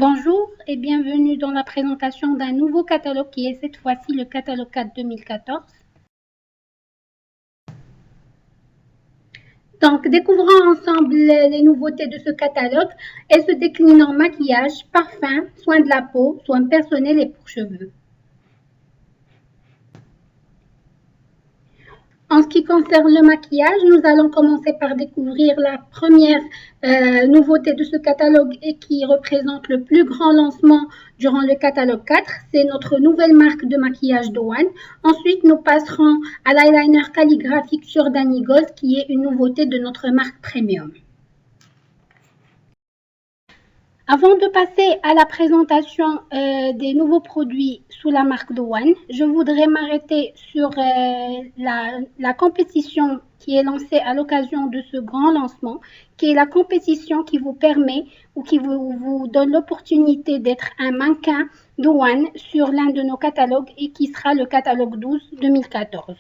Bonjour et bienvenue dans la présentation d'un nouveau catalogue qui est cette fois-ci le catalogue 4 2014. Donc, découvrons ensemble les nouveautés de ce catalogue. Elles se déclinent en maquillage, parfum, soins de la peau, soins personnels et pour cheveux. En ce qui concerne le maquillage, nous allons commencer par découvrir la première nouveauté de ce catalogue et qui représente le plus grand lancement durant le catalogue 4. C'est notre nouvelle marque de maquillage Douane. Ensuite, nous passerons à l'eyeliner calligraphique sur Danny Gold qui est une nouveauté de notre marque premium. Avant de passer à la présentation des nouveaux produits sous la marque Douane, je voudrais m'arrêter sur la compétition qui est lancée à l'occasion de ce grand lancement, qui est la compétition qui vous permet ou qui vous donne l'opportunité d'être un mannequin Douane sur l'un de nos catalogues et qui sera le catalogue 12 2014.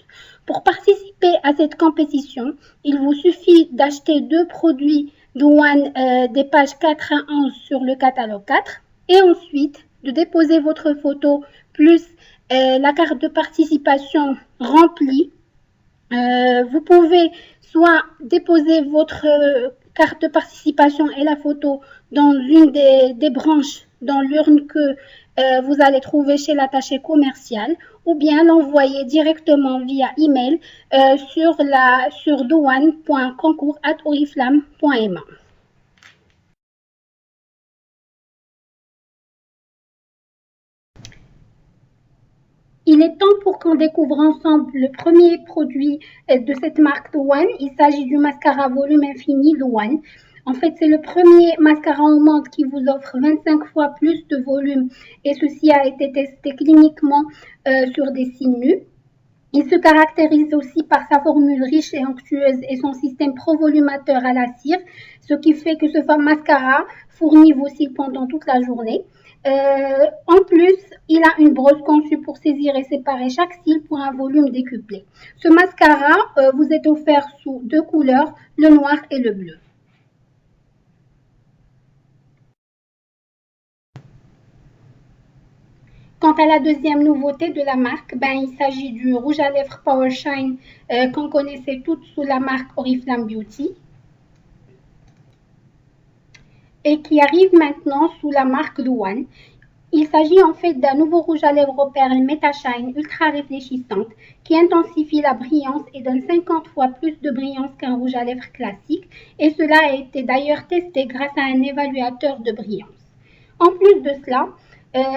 Pour participer à cette compétition, il vous suffit d'acheter 2 produits Douane des pages 4 à 11 sur le catalogue 4 et ensuite de déposer votre photo plus la carte de participation remplie. Vous pouvez soit déposer votre carte de participation et la photo dans une des branches dans l'urne que vous allez trouver chez l'attaché commercial ou bien l'envoyer directement via email sur douane.concours@oriflamme.ma. Il est temps pour qu'on découvre ensemble le premier produit de cette marque Douane. Il s'agit du mascara volume infini Douane. En fait, c'est le premier mascara au monde qui vous offre 25 fois plus de volume et ceci a été testé cliniquement sur des cils nus. Il se caractérise aussi par sa formule riche et onctueuse et son système pro-volumateur à la cire, ce qui fait que ce mascara fournit vos cils pendant toute la journée. En plus, il a une brosse conçue pour saisir et séparer chaque cil pour un volume décuplé. Ce mascara vous est offert sous 2 couleurs, le noir et le bleu. Quant à la deuxième nouveauté de la marque, il s'agit du rouge à lèvres Power Shine qu'on connaissait toutes sous la marque Oriflamme Beauty et qui arrive maintenant sous la marque Douane. Il s'agit en fait d'un nouveau rouge à lèvres aux perles MetaShine ultra réfléchissante qui intensifie la brillance et donne 50 fois plus de brillance qu'un rouge à lèvres classique et cela a été d'ailleurs testé grâce à un évaluateur de brillance. En plus de cela,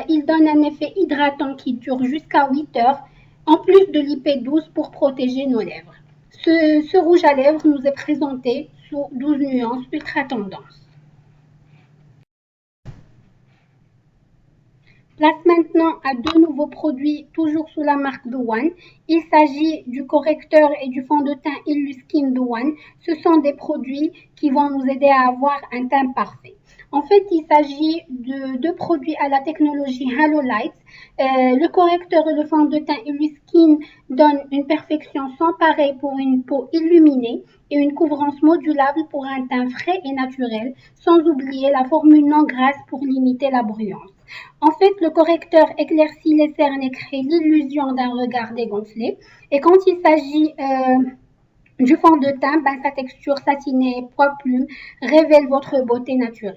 il donne un effet hydratant qui dure jusqu'à 8 heures, en plus de l'IP 12 pour protéger nos lèvres. Ce rouge à lèvres nous est présenté sous 12 nuances ultra tendance. Place maintenant à 2 nouveaux produits, toujours sous la marque Douane. Il s'agit du correcteur et du fond de teint Illuskin Douane. Ce sont des produits qui vont nous aider à avoir un teint parfait. En fait, il s'agit de 2 produits à la technologie Halo Light. Le correcteur et le fond de teint Illuskin donnent une perfection sans pareil pour une peau illuminée et une couvrance modulable pour un teint frais et naturel, sans oublier la formule non grasse pour limiter la brillance. En fait, le correcteur éclaircit les cernes et crée l'illusion d'un regard dégonflé. Et quand il s'agit du fond de teint, sa texture satinée poil-plume révèle votre beauté naturelle.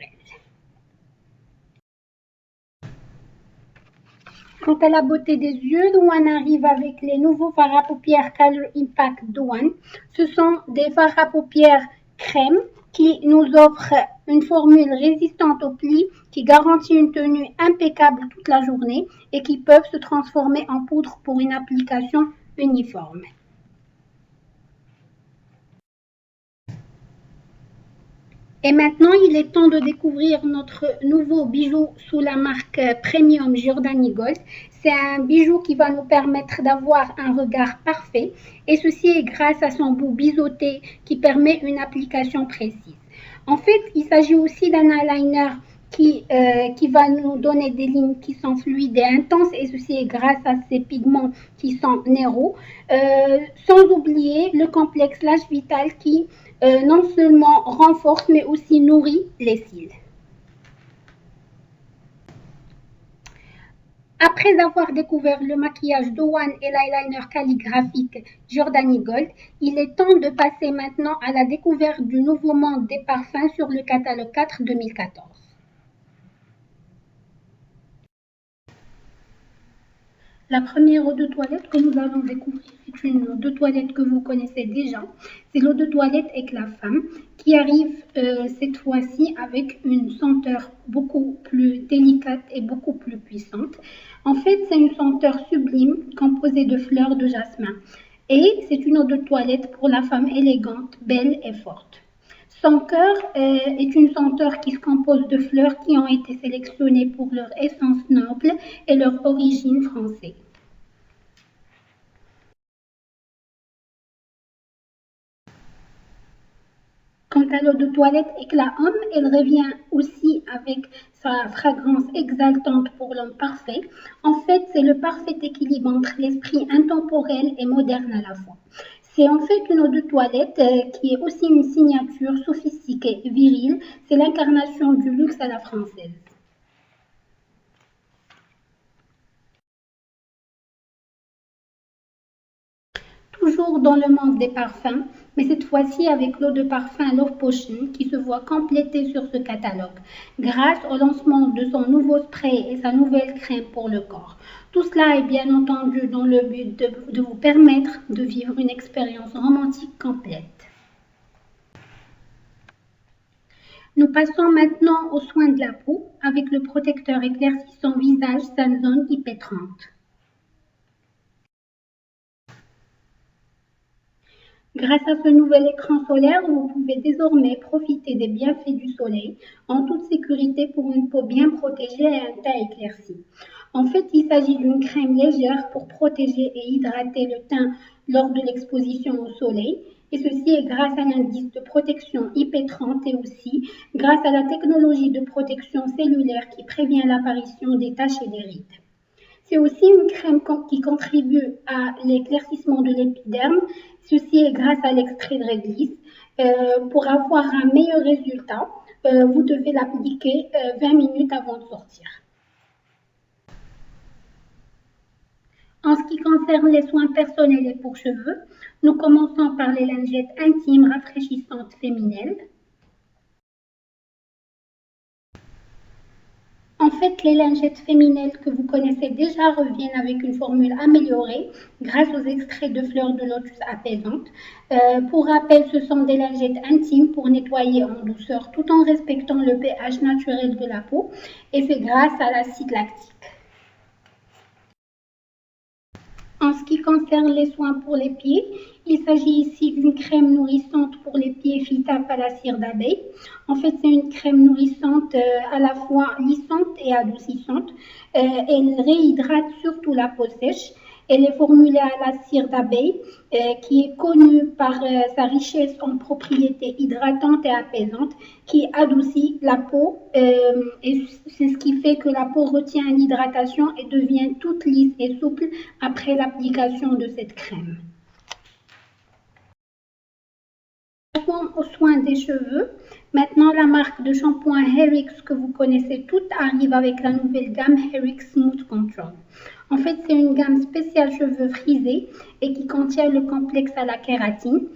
Quant à la beauté des yeux, Douane arrive avec les nouveaux fards à paupières Color Impact Douane. Ce sont des fards à paupières crème qui nous offrent une formule résistante aux plis, qui garantit une tenue impeccable toute la journée et qui peuvent se transformer en poudre pour une application uniforme. Et maintenant, il est temps de découvrir notre nouveau bijou sous la marque Premium Giordani Gold. C'est un bijou qui va nous permettre d'avoir un regard parfait et ceci est grâce à son bout biseauté qui permet une application précise. En fait, il s'agit aussi d'un eyeliner qui va nous donner des lignes qui sont fluides et intenses et ceci est grâce à ces pigments qui sont Nero. Sans oublier le complexe Lash Vital qui non seulement renforce mais aussi nourrit les cils. Après avoir découvert le maquillage Douane et l'eyeliner calligraphique Giordani Gold, il est temps de passer maintenant à la découverte du nouveau monde des parfums sur le catalogue 4 2014. La première eau de toilette que nous allons découvrir est une eau de toilette que vous connaissez déjà. C'est l'eau de toilette Éclat Femme qui arrive cette fois-ci avec une senteur beaucoup plus délicate et beaucoup plus puissante. En fait, c'est une senteur sublime composée de fleurs de jasmin. Et c'est une eau de toilette pour la femme élégante, belle et forte. Son cœur est une senteur qui se compose de fleurs qui ont été sélectionnées pour leur essence noble et leur origine française. Quant à l'eau de toilette Éclat Homme, elle revient aussi avec sa fragrance exaltante pour l'homme parfait. En fait, c'est le parfait équilibre entre l'esprit intemporel et moderne à la fois. C'est en fait une eau de toilette qui est aussi une signature sophistiquée et virile. C'est l'incarnation du luxe à la française. Toujours dans le monde des parfums, mais cette fois-ci avec l'eau de parfum Love Potion qui se voit complétée sur ce catalogue, grâce au lancement de son nouveau spray et sa nouvelle crème pour le corps. Tout cela est bien entendu dans le but de vous permettre de vivre une expérience romantique complète. Nous passons maintenant aux soins de la peau avec le protecteur éclaircissant visage Sunzone IP30. Grâce à ce nouvel écran solaire, vous pouvez désormais profiter des bienfaits du soleil en toute sécurité pour une peau bien protégée et un teint éclairci. En fait, il s'agit d'une crème légère pour protéger et hydrater le teint lors de l'exposition au soleil. Et ceci est grâce à l'indice de protection IP30 et aussi grâce à la technologie de protection cellulaire qui prévient l'apparition des taches et des rides. C'est aussi une crème qui contribue à l'éclaircissement de l'épiderme. Ceci est grâce à l'extrait de réglisse. Pour avoir un meilleur résultat, vous devez l'appliquer 20 minutes avant de sortir. En ce qui concerne les soins personnels et pour cheveux, nous commençons par les lingettes intimes rafraîchissantes féminines. En fait, les lingettes féminines que vous connaissez déjà reviennent avec une formule améliorée grâce aux extraits de fleurs de lotus apaisantes. Pour rappel, ce sont des lingettes intimes pour nettoyer en douceur tout en respectant le pH naturel de la peau et c'est grâce à l'acide lactique. En ce qui concerne les soins pour les pieds, il s'agit ici d'une crème nourrissante pour les pieds Phytap à la cire d'abeille. En fait, c'est une crème nourrissante à la fois lissante et adoucissante. Elle réhydrate surtout la peau sèche. Elle est formulée à la cire d'abeille, qui est connue par sa richesse en propriétés hydratantes et apaisantes, qui adoucit la peau. Et c'est ce qui fait que la peau retient l'hydratation et devient toute lisse et souple après l'application de cette crème. Passons aux soins des cheveux. Maintenant, la marque de shampoing Hairix que vous connaissez toutes arrive avec la nouvelle gamme Hairix Smooth Control. En fait, c'est une gamme spéciale cheveux frisés et qui contient le complexe à la kératine.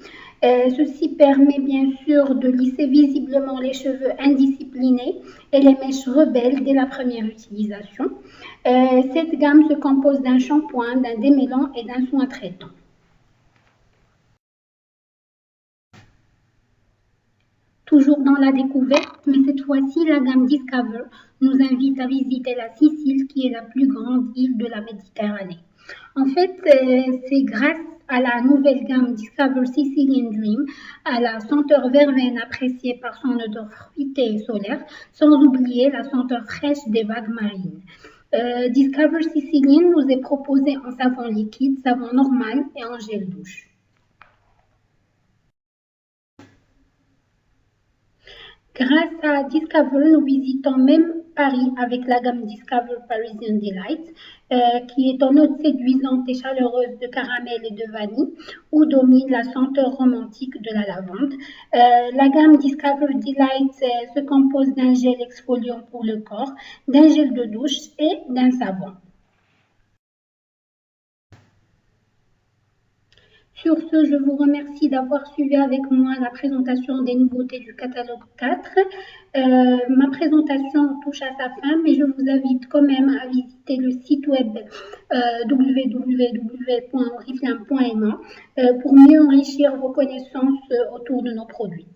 Ceci permet bien sûr de lisser visiblement les cheveux indisciplinés et les mèches rebelles dès la première utilisation. Cette gamme se compose d'un shampoing, d'un démêlant et d'un soin traitant. Toujours dans la découverte, mais cette fois-ci, la gamme Discover nous invite à visiter la Sicile, qui est la plus grande île de la Méditerranée. En fait, c'est grâce à la nouvelle gamme Discover Sicilian Dream, à la senteur verveine appréciée par son odeur fruitée et solaire, sans oublier la senteur fraîche des vagues marines. Discover Sicilian nous est proposé en savon liquide, savon normal et en gel douche. Grâce à Discover, nous visitons même Paris avec la gamme Discover Parisian Delight, qui est en note séduisante et chaleureuse de caramel et de vanille, où domine la senteur romantique de la lavande. La gamme Discover Delight se compose d'un gel exfoliant pour le corps, d'un gel de douche et d'un savon. Sur ce, je vous remercie d'avoir suivi avec moi la présentation des nouveautés du catalogue 4. Ma présentation touche à sa fin, mais je vous invite quand même à visiter le site web www.oriflame.ma pour mieux enrichir vos connaissances autour de nos produits.